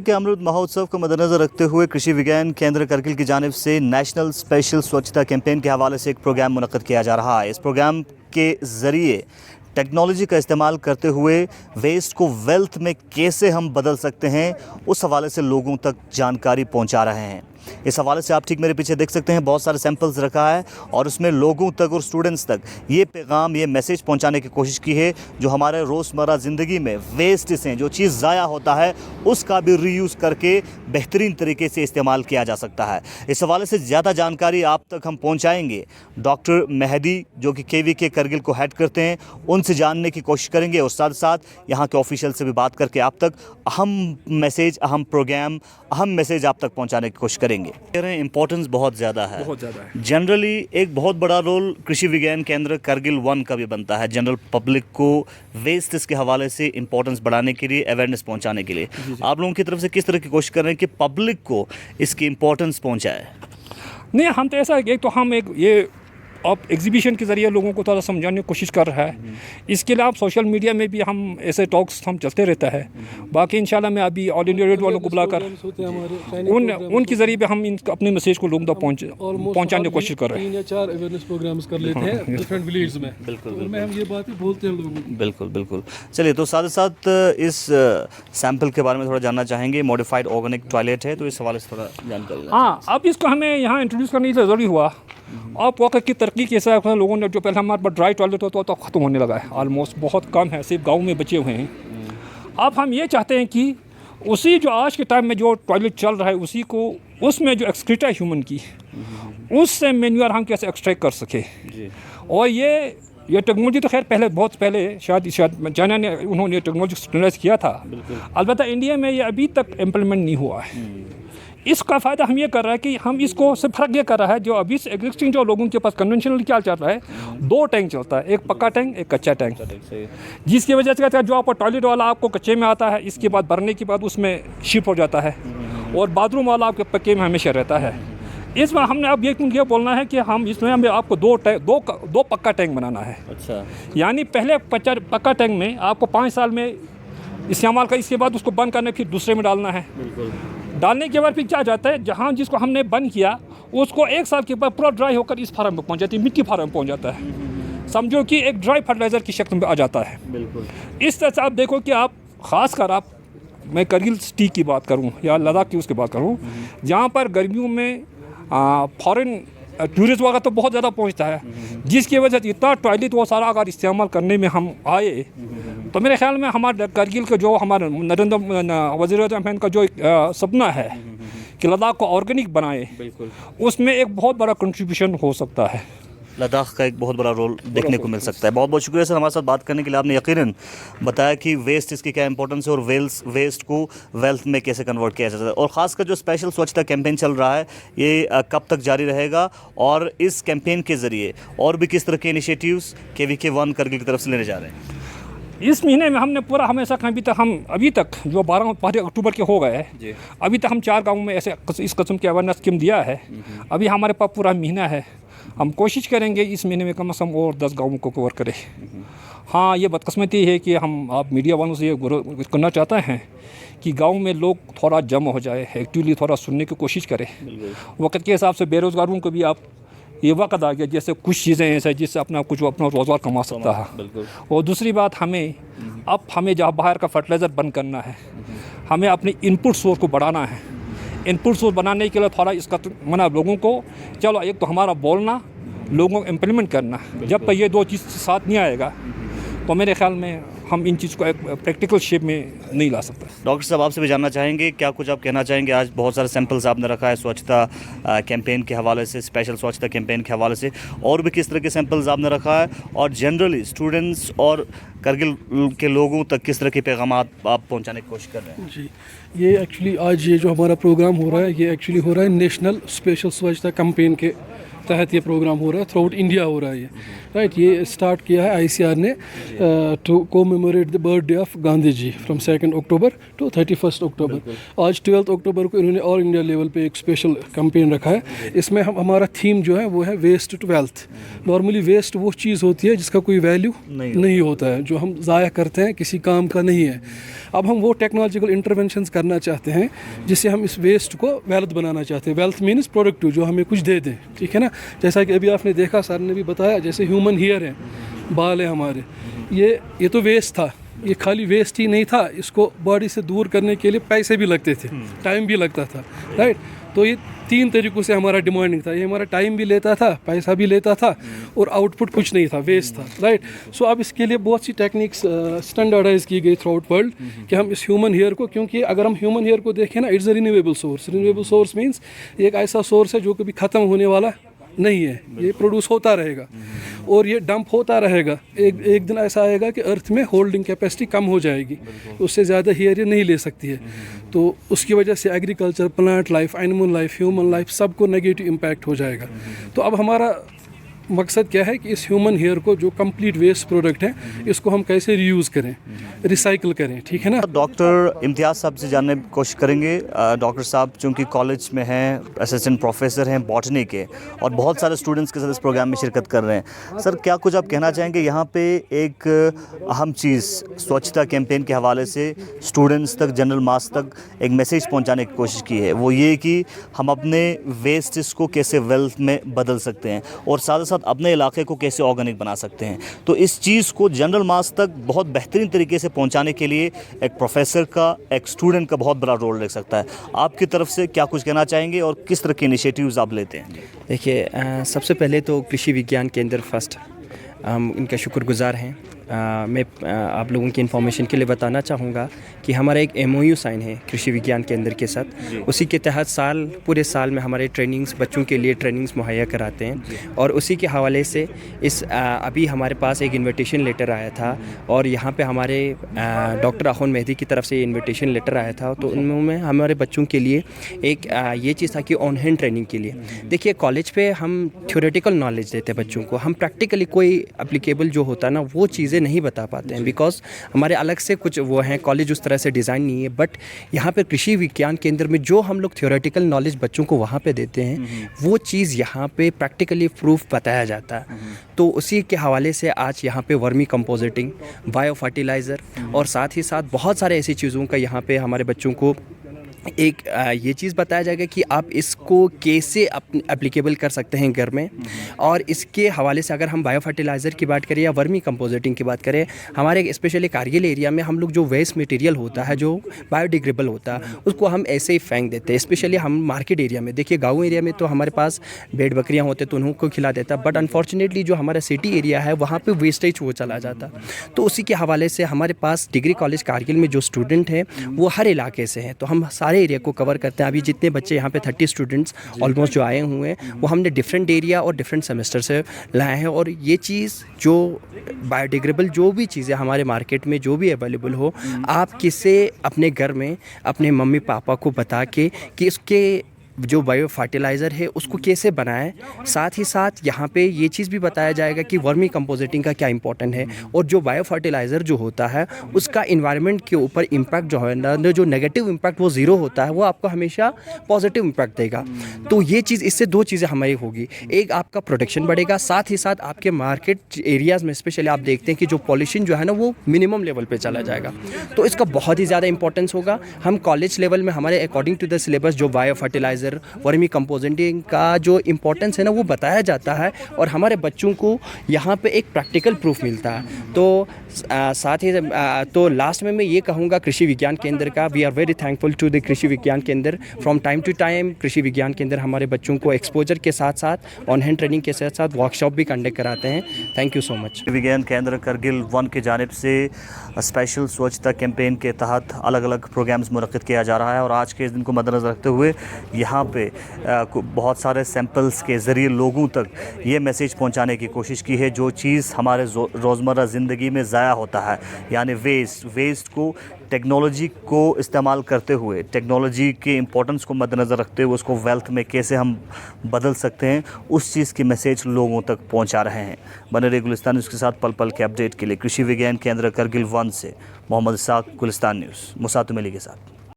के अमृत महोत्सव को मद्देनजर रखते हुए कृषि विज्ञान केंद्र करगिल की जानिब से नेशनल स्पेशल स्वच्छता कैंपेन के हवाले से एक प्रोग्राम मुनक्कद किया जा रहा है। इस प्रोग्राम के ज़रिए टेक्नोलॉजी का इस्तेमाल करते हुए वेस्ट को वेल्थ में कैसे हम बदल सकते हैं, उस हवाले से लोगों तक जानकारी पहुंचा रहे हैं। इस हवाले से आप ठीक मेरे पीछे देख सकते हैं, बहुत सारे सैंपल्स रखा है और उसमें लोगों तक और स्टूडेंट्स तक ये पैगाम, ये मैसेज पहुंचाने की कोशिश की है जो हमारे रोज़मर्रा ज़िंदगी में वेस्ट से जो चीज़ ज़ाया होता है उसका भी रीयूज़ करके बेहतरीन तरीके से इस्तेमाल किया जा सकता है। इस हवाले से ज़्यादा जानकारी आप तक हम पहुँचाएँगे। डॉक्टर मेहदी जो कि KVK करगिल को हेड करते हैं, उनसे जानने की कोशिश करेंगे और साथ साथ यहाँ के ऑफिशियल से भी बात करके आप तक अहम मैसेज, अहम प्रोग्राम, अहम मैसेज आप तक पहुँचाने की कोशिश करेंगे। इम्पोर्टेंस बहुत ज़्यादा है। जनरली एक बहुत बड़ा रोल कृषि विज्ञान केंद्र करगिल 1 का भी बनता है, जनरल पब्लिक को वेस्ट के हवाले से इम्पोर्टेंस बढ़ाने के लिए, अवेयरनेस पहुंचाने के लिए। आप लोगों की तरफ से किस तरह की कोशिश कर रहे हैं कि पब्लिक को इसकी इम्पोर्टेंस पहुंचाए? नहीं, हम तो ऐसा एक तो हम एक ये अब एग्जीबिशन के ज़रिए लोगों को थोड़ा समझाने की कोशिश कर रहा है। इसके अलावा सोशल मीडिया में भी हम ऐसे टॉक्स हम चलते रहता है। बाकी इंशाल्लाह मैं अभी ऑल इंडिया रेडियो वालों को बुलाकर उनके ज़रिए भी हम अपने मैसेज को लोगों तक पहुँचाने की कोशिश कर रहे हैं। 3 या 4 अवेयरनेस प्रोग्राम्स कर लेते हैं डिफरेंट विलेज में। बिल्कुल में हम ये बातें बोलते हैं लोगों को। बिल्कुल बिल्कुल। चलिए, तो साथ साथ इस सैंपल के बारे में थोड़ा जानना चाहेंगे। मॉडिफाइड ऑर्गेनिक टॉयलेट है, तो इस हवाले से थोड़ा जानकारी। हाँ, अब इसको हमें यहाँ इंट्रोड्यूस करने की ज़रूरी हुआ। अब वक्त की तरक्की के हिसाब से लोगों ने जो पहले हमारे पास ड्राई टॉयलेट होता तो ख़त्म होने लगा है, ऑलमोस्ट बहुत कम है, सिर्फ गांव में बचे हुए हैं। अब हम ये चाहते हैं कि उसी जो आज के टाइम में जो टॉयलेट चल रहा है उसी को, उसमें जो एक्सक्रीटा है ह्यूमन की, उससे मैन्यूअर हम कैसे एक्सट्रैक्ट कर सके। और ये टेक्नोलॉजी तो खैर पहले, बहुत पहले शायद चाइना ने उन्होंने टेक्नोलॉजी स्टैंडर्डाइज किया था, अलबत्ता इंडिया में ये अभी तक इम्प्लीमेंट नहीं हुआ है। इसका फ़ायदा हम ये कर रहा है कि हम इसको से फ़र्क ये कर रहा है, जो अभी से एग्जिस्टिंग जो लोगों के पास कन्वेंशनल क्या चल रहा है, 2 टैंक चलता है, एक पक्का टैंक, एक कच्चा टैंक, जिसकी वजह से क्या है, जो आपको टॉयलेट वाला आपको कच्चे में आता है, इसके बाद भरने के बाद उसमें शिफ्ट हो जाता है, और बाथरूम वाला आपके पक्के में हमेशा रहता है। इसमें हमने अब ये बोलना है कि हम इसमें हमें आपको दो पक्का टैंक बनाना है। अच्छा, यानी पहले पक्का टैंक में आपको 5 साल में इस्तेमाल कर, इसके बाद उसको बंद करने फिर दूसरे में डालना है। डालने के बाद फिर क्या जाता है, जहाँ जिसको हमने बंद किया उसको 1 साल के बाद पूरा ड्राई होकर इस फार्म में पहुँच जाती है, मिट्टी फार्म में पहुँच जाता है। समझो कि एक ड्राई फर्टिलाइज़र की शक्ल में आ जाता है। बिल्कुल। इस तरह से आप देखो कि आप ख़ासकर आप, मैं करगिल सिटी की बात करूँ या लद्दाख की उसकी बात करूँ, जहाँ पर गर्मियों में फॉरेन टूरिस्ट वगैरह तो बहुत ज़्यादा पहुँचता है, जिसकी वजह से इतना टॉयलेट वो सारा अगर इस्तेमाल करने में हम आए तो मेरे ख्याल में हमारे करगिल का जो हमारे नरेंद्र वज़ीर-ए-आज़म का जो सपना है कि लद्दाख को ऑर्गेनिक बनाए, उसमें एक बहुत बड़ा कंट्रीब्यूशन हो सकता है। लद्दाख का एक बहुत बड़ा रोल देखने को मिल सकता है। बहुत बहुत शुक्रिया सर हमारे साथ बात करने के लिए। आपने यकीनन बताया कि वेस्ट, इसकी क्या इंपॉर्टेंस है और वेस्ट को वेल्थ में कैसे कन्वर्ट किया जा सकता है। और ख़ासकर जो स्पेशल स्वच्छता कैंपेन चल रहा है, ये कब तक जारी रहेगा और इस कैंपेन के ज़रिए और भी किस तरह के इनिशिएटिव्स KVK 1 करगिल की तरफ से लेने जा रहे हैं? इस महीने में हमने पूरा हमेशा अभी तक जो 12 अक्टूबर के हो गए हैं, अभी तक हम 4 गाँवों में ऐसे इस किस्म की अवेयरनेस स्कीम दिया है। अभी हमारे पास पूरा महीना है, हम कोशिश करेंगे इस महीने में कम से कम और 10 गाँवों को कवर करें। हाँ, ये बदकिस्मती है कि आप मीडिया वालों से ये करना चाहते हैं कि गांव में लोग थोड़ा जमा हो जाए, एक्टिवली थोड़ा सुनने की कोशिश करें। वक्त के हिसाब से बेरोज़गारों को भी आप ये वक्त आ गया, जैसे कुछ चीज़ें ऐसे जिससे अपना रोज़गार कमा सकता है। और दूसरी बात, हमें जहाँ बाहर का फर्टिलाइज़र बंद करना है, हमें अपने इनपुट सोर्स को बढ़ाना है। इनपुट सोर्स बनाने के लिए थोड़ा इसका लोगों को, चलो एक तो हमारा बोलना, लोगों को इम्प्लीमेंट करना, जब तक ये 2 चीज़ साथ नहीं आएगा तो मेरे ख्याल में हम इन चीज़ को एक प्रैक्टिकल शेप में नहीं ला सकते। डॉक्टर साहब, आपसे भी जानना चाहेंगे, क्या कुछ आप कहना चाहेंगे? आज बहुत सारे सैंपल्स आपने रखा है स्वच्छता कैंपेन के हवाले से, स्पेशल स्वच्छता कैंपेन के हवाले से, और भी किस तरह के सैंपल्स आपने रखा है, और जनरली स्टूडेंट्स और करगिल के लोगों तक किस तरह के पैगाम आप पहुँचाने की कोशिश कर रहे हैं? जी, ये एक्चुअली आज ये जो हमारा प्रोग्राम हो रहा है, ये एक्चुअली हो रहा है नेशनल स्पेशल स्वच्छता कैंपेन के तहत ये प्रोग्राम हो रहा है, थ्रू आउट इंडिया हो रहा है ये, राइट। ये स्टार्ट किया है ICR ने to commemorate the birthday of Gandhi ji from 2 October to 31 October. आज 12 अक्टूबर को इन्होंने ऑल इंडिया लेवल पे एक स्पेशल कैंपेन रखा है। इसमें हमारा थीम जो है वो है waste to wealth. Normally waste वो चीज़ होती है जिसका कोई वैल्यू नहीं होता है, जो हम ज़ाया करते हैं, किसी काम का नहीं है। अब हम वो टेक्नोलॉजिकल इंटरवेंशंस करना चाहते हैं जिससे हम इस वेस्ट को वेल्थ बनाना चाहते हैं। वेल्थ मीन्स प्रोडक्टिव, जो हमें कुछ दे दें, ठीक है ना। जैसा कि अभी आपने देखा, सर ने भी बताया, जैसे ह्यूमन हेयर है, बाल है हमारे, ये तो वेस्ट था। ये खाली वेस्ट ही नहीं था, इसको बॉडी से दूर करने के लिए पैसे भी लगते थे, टाइम भी लगता था, राइट। तो ये 3 तरीक़ों से हमारा डिमांडिंग था। ये हमारा टाइम भी लेता था, पैसा भी लेता था, और आउटपुट कुछ नहीं था, वेस्ट था, राइट। सो अब इसके लिए बहुत सी टेक्निक्स स्टैंडर्डाइज की गई थ्रू आउट वर्ल्ड कि हम इस ह्यूमन हेयर को, क्योंकि अगर हम ह्यूमन हेयर को देखें ना, it's a renewable source. Renewable source means एक ऐसा सोर्स है जो कभी ख़त्म होने वाला नहीं है, ये प्रोड्यूस होता रहेगा और ये डंप होता रहेगा। एक दिन ऐसा आएगा कि अर्थ में होल्डिंग कैपेसिटी कम हो जाएगी, उससे ज़्यादा हेयर ये नहीं ले सकती है। तो उसकी वजह से agriculture, plant life, animal life, human life, सबको नेगेटिव इम्पैक्ट हो जाएगा। तो अब हमारा मकसद क्या है कि इस ह्यूमन हेयर को, जो कंप्लीट वेस्ट प्रोडक्ट है, इसको हम कैसे रीयूज़ करें, रिसाइकिल करें, ठीक है ना। डॉक्टर इम्तियाज़ साहब से जानने की कोशिश करेंगे। डॉक्टर साहब चूँकि कॉलेज में हैं, असिस्टेंट प्रोफेसर हैं बॉटनी के, और बहुत सारे स्टूडेंट्स के साथ इस प्रोग्राम में शिरकत कर रहे हैं। सर, क्या कुछ आप कहना चाहेंगे? यहाँ पे एक अहम चीज़ स्वच्छता कैंपेन के हवाले से स्टूडेंट्स तक, जनरल मास तक एक मैसेज पहुँचाने की कोशिश की है, वो ये कि हम अपने वेस्टेज को कैसे वेल्थ में बदल सकते हैं और साथ साथ अपने इलाके को कैसे ऑर्गेनिक बना सकते हैं। तो इस चीज़ को जनरल मास तक बहुत बेहतरीन तरीके से पहुंचाने के लिए एक प्रोफेसर का, एक स्टूडेंट का बहुत बड़ा रोल रह सकता है। आपकी तरफ से क्या कुछ कहना चाहेंगे और किस तरह के इनिशिएटिव्स आप लेते हैं? देखिए, सबसे पहले तो कृषि विज्ञान केंद्र फर्स्ट, हम इनका शुक्रगुजार हैं। मैं आप लोगों की इन्फॉर्मेशन के लिए बताना चाहूँगा कि हमारा एक MOU साइन है कृषि विज्ञान केंद्र के साथ। उसी के तहत पूरे साल में हमारे ट्रेनिंग्स, बच्चों के लिए ट्रेनिंग्स मुहैया कराते हैं। और उसी के हवाले से अभी हमारे पास एक इन्विटेशन लेटर आया था, और यहाँ पे हमारे डॉक्टर अखुन मेहदी की तरफ से इन्विटेशन लेटर आया था। तो उनमें हमारे बच्चों के लिए एक ये चीज़ था कि ऑन हैंड ट्रेनिंग के लिए। देखिए, कॉलेज पे हम थ्योरेटिकल नॉलेज देते हैं बच्चों को, हम प्रैक्टिकली कोई एप्लीकेबल जो होता है ना, वो चीज़ें नहीं बता पाते हैं, बिकॉज हमारे अलग से कुछ वो हैं, कॉलेज उस तरह से डिज़ाइन नहीं है। बट यहाँ पे कृषि विज्ञान केंद्र में जो हम लोग थ्योरेटिकल नॉलेज बच्चों को वहाँ पे देते हैं, वो चीज़ यहाँ पे प्रैक्टिकली प्रूफ बताया जाता है। तो उसी के हवाले से आज यहाँ पे वर्मी कंपोजिटिंग, बायो फर्टिलाइज़र, और साथ ही साथ बहुत सारे ऐसी चीज़ों का यहाँ पे हमारे बच्चों को एक ये चीज़ बताया जाएगा कि आप इसको कैसे एप्लीकेबल कर सकते हैं घर में। और इसके हवाले से अगर हम बायो फर्टिलाइज़र की बात करें या वर्मी कंपोजिटिंग की बात करें, हमारे स्पेशली कारगिल एरिया में हम लोग जो वेस्ट मटेरियल होता है, जो बायोडिग्रेडेबल होता है, उसको हम ऐसे ही फेंक देते हैं। स्पेशली हम मार्केट एरिया में, देखिए गाँव एरिया में तो हमारे पास भेड़ बकरियाँ होते तो उनको खिला देता, बट अनफॉर्चुनेटली जो हमारा सिटी एरिया है वहाँ पर वेस्टेज वो चला जाता। तो उसी के हवाले से हमारे पास डिग्री कॉलेज कारगिल में जो स्टूडेंट हैं वो हर इलाके से हैं, तो हम सारे एरिया को कवर करते हैं। अभी जितने बच्चे यहाँ पे 30 स्टूडेंट्स ऑलमोस्ट जो आए हुए हैं, वो हमने डिफरेंट एरिया और डिफरेंट सेमेस्टर से लाए हैं। और ये चीज़ जो बायोडिग्रेडेबल जो भी चीज़ें हमारे मार्केट में जो भी अवेलेबल हो, आप किसे अपने घर में अपने मम्मी पापा को बता के कि इसके जो बायो फर्टिलाइज़र है उसको कैसे बनाएं। साथ ही साथ यहाँ पे ये चीज़ भी बताया जाएगा कि वर्मी कंपोजिटिंग का क्या इंपॉर्टेंट है, और जो बायो फर्टिलाइज़र जो होता है उसका इन्वायरमेंट के ऊपर इम्पैक्ट जो है ना, जो नेगेटिव इम्पैक्ट वो ज़ीरो होता है, वो आपको हमेशा पॉजिटिव इम्पैक्ट देगा। तो ये चीज़, इससे 2 चीज़ें हमारी होगी, एक आपका प्रोटेक्शन बढ़ेगा, साथ ही साथ आपके मार्केट एरियाज़ में स्पेशली आप देखते हैं कि जो पॉल्यूशन जो है ना वो मिनिमम लेवल पर चला जाएगा। तो इसका बहुत ही ज़्यादा इंपॉर्टेंस होगा। हम कॉलेज लेवल में हमारे अकॉर्डिंग टू द सिलेबस जो बायो फर्टिलाइज़र, वर्मी कंपोजिटिंग का जो इम्पोर्टेंस है ना वो बताया जाता है, और हमारे बच्चों को यहाँ पे एक प्रैक्टिकल प्रूफ मिलता है। तो साथ ही तो लास्ट में मैं ये कहूँगा कृषि विज्ञान केंद्र का, we are very thankful to the Krishi Vigyan केंद्र। फ्रॉम टाइम टू टाइम कृषि विज्ञान केंद्र हमारे बच्चों को एक्सपोजर के साथ साथ ऑन हैंड ट्रेनिंग के साथ साथ वर्कशॉप भी कंडक्ट कराते हैं। Thank you so much. विज्ञान केंद्र करगिल 1 की जानिब से स्पेशल स्वच्छता कैंपेन के तहत अलग अलग प्रोग्राम्स मुनक्किद किया जा रहा है, और आज के इस दिन को मद्देनज़र रखते हुए यहाँ यहाँ पे बहुत सारे सैंपल्स के ज़रिए लोगों तक ये मैसेज पहुँचाने की कोशिश की है, जो चीज़ हमारे रोज़मर्रा ज़िंदगी में ज़ाया होता है, यानी वेस्ट को टेक्नोलॉजी को इस्तेमाल करते हुए, टेक्नोलॉजी के इम्पोर्टेंस को मद्देनज़र रखते हुए उसको वेल्थ में कैसे हम बदल सकते हैं, उस चीज़ की मैसेज लोगों तक पहुंचा रहे हैं। बने रहिए गुलिस्तान न्यूज़ के साथ पल पल के अपडेट के लिए। कृषि विज्ञान केंद्र करगिल 1 से मोहम्मद इसाक, गुलिस्तान न्यूज़, मुसातुम अली के साथ।